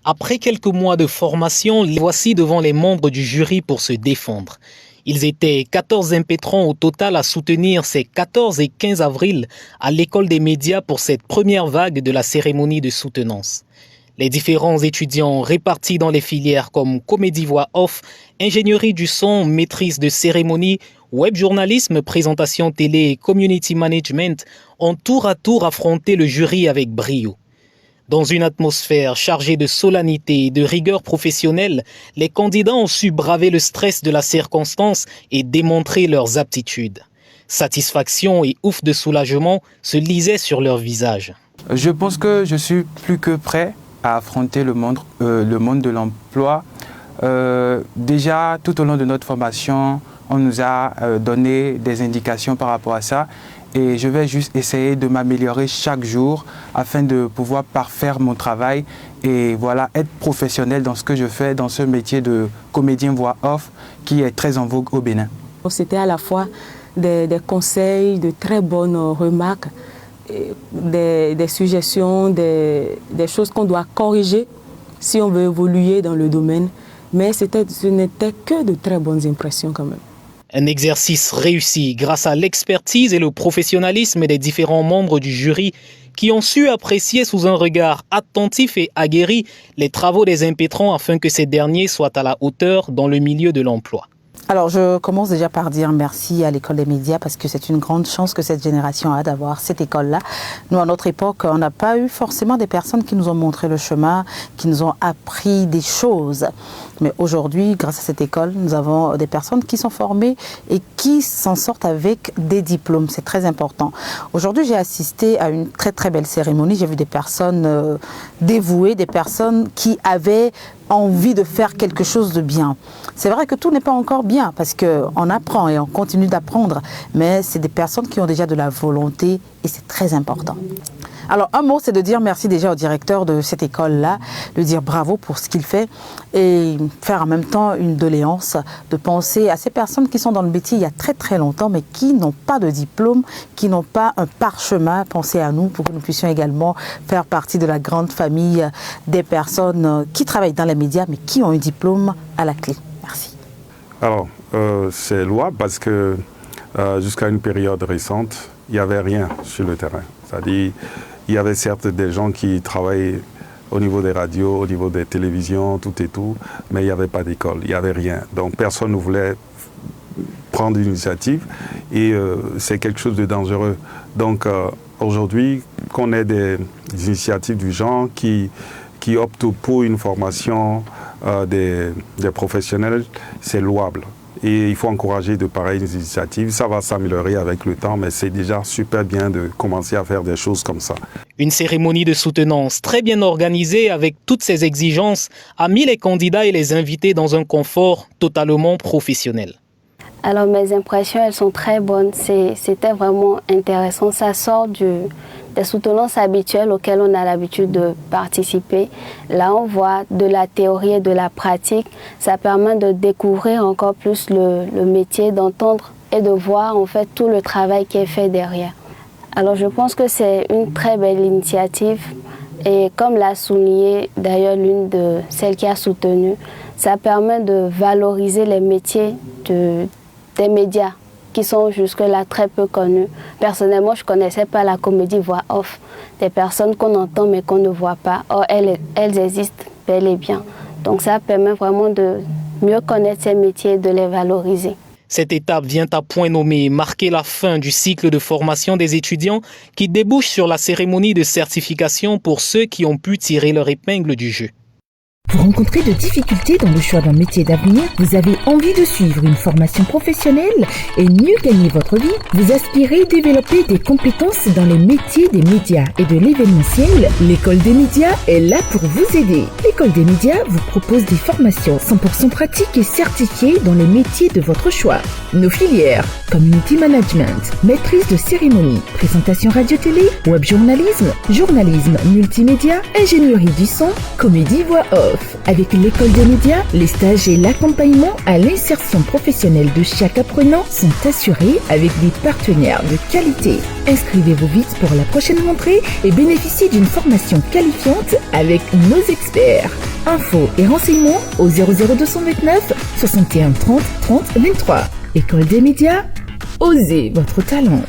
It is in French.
Après quelques mois de formation, les voici devant les membres du jury pour se défendre. Ils étaient 14 impétrants au total à soutenir ces 14 et 15 avril à l'école des médias pour cette première vague de la cérémonie de soutenance. Les différents étudiants répartis dans les filières comme comédie voix off, ingénierie du son, maîtrise de cérémonie, web journalisme, présentation télé et community management ont tour à tour affronté le jury avec brio. Dans une atmosphère chargée de solennité et de rigueur professionnelle, les candidats ont su braver le stress de la circonstance et démontrer leurs aptitudes. Satisfaction et ouf de soulagement se lisaient sur leurs visages. Je pense que je suis plus que prêt à affronter le monde de l'emploi. Déjà, tout au long de notre formation, on nous a donné des indications par rapport à ça. Et je vais juste essayer de m'améliorer chaque jour afin de pouvoir parfaire mon travail et voilà, être professionnel dans ce que je fais, dans ce métier de comédien voix off qui est très en vogue au Bénin. C'était à la fois des conseils, de très bonnes remarques, des suggestions, des choses qu'on doit corriger si on veut évoluer dans le domaine. Mais ce n'était que de très bonnes impressions quand même. Un exercice réussi grâce à l'expertise et le professionnalisme des différents membres du jury qui ont su apprécier sous un regard attentif et aguerri les travaux des impétrants afin que ces derniers soient à la hauteur dans le milieu de l'emploi. Alors, je commence déjà par dire merci à l'école des médias parce que c'est une grande chance que cette génération a d'avoir cette école-là. Nous, à notre époque, on n'a pas eu forcément des personnes qui nous ont montré le chemin, qui nous ont appris des choses. Mais aujourd'hui, grâce à cette école, nous avons des personnes qui sont formées et qui s'en sortent avec des diplômes. C'est très important. Aujourd'hui, j'ai assisté à une très très belle cérémonie. J'ai vu des personnes dévouées, des personnes qui avaient envie de faire quelque chose de bien. C'est vrai que tout n'est pas encore bien parce qu'on apprend et on continue d'apprendre, mais c'est des personnes qui ont déjà de la volonté et c'est très important. Alors un mot, c'est de dire merci déjà au directeur de cette école-là, de dire bravo pour ce qu'il fait et faire en même temps une doléance, de penser à ces personnes qui sont dans le métier il y a très très longtemps mais qui n'ont pas de diplôme, qui n'ont pas un parchemin. Pensez à nous pour que nous puissions également faire partie de la grande famille des personnes qui travaillent dans les médias mais qui ont un diplôme à la clé. Merci. Alors, c'est louable parce que jusqu'à une période récente, il n'y avait rien sur le terrain. C'est-à-dire, il y avait certes des gens qui travaillaient au niveau des radios, au niveau des télévisions, tout et tout, mais il n'y avait pas d'école, il n'y avait rien. Donc personne ne voulait prendre l'initiative et c'est quelque chose de dangereux. Donc aujourd'hui, qu'on ait des initiatives du genre qui optent pour une formation des professionnels, c'est louable. Et il faut encourager de pareilles initiatives. Ça va s'améliorer avec le temps, mais c'est déjà super bien de commencer à faire des choses comme ça. Une cérémonie de soutenance très bien organisée avec toutes ses exigences a mis les candidats et les invités dans un confort totalement professionnel. Alors mes impressions, elles sont très bonnes. C'était vraiment intéressant. Ça sort des soutenances habituelles auxquelles on a l'habitude de participer. Là, on voit de la théorie et de la pratique. Ça permet de découvrir encore plus le métier, d'entendre et de voir en fait tout le travail qui est fait derrière. Alors je pense que c'est une très belle initiative. Et comme l'a souligné d'ailleurs l'une de celles qui a soutenu, ça permet de valoriser les métiers des médias qui sont jusque-là très peu connus. Personnellement, je ne connaissais pas la comédie voix off, des personnes qu'on entend mais qu'on ne voit pas. Or, elles existent bel et bien. Donc ça permet vraiment de mieux connaître ces métiers et de les valoriser. Cette étape vient à point nommé marquer la fin du cycle de formation des étudiants qui débouche sur la cérémonie de certification pour ceux qui ont pu tirer leur épingle du jeu. Vous rencontrez de difficultés dans le choix d'un métier d'avenir, vous avez envie de suivre une formation professionnelle et mieux gagner votre vie, vous aspirez développer des compétences dans les métiers des médias et de l'événementiel, l'école des médias est là pour vous aider. L'école des médias vous propose des formations 100% pratiques et certifiées dans les métiers de votre choix. Nos filières, community management, maîtrise de cérémonie, présentation radio-télé, web journalisme, journalisme multimédia, ingénierie du son, comédie voix off. Avec l'école des médias, les stages et l'accompagnement à l'insertion professionnelle de chaque apprenant sont assurés avec des partenaires de qualité. Inscrivez-vous vite pour la prochaine rentrée et bénéficiez d'une formation qualifiante avec nos experts. Infos et renseignements au 00229 61 30 30 23. École des médias, osez votre talent.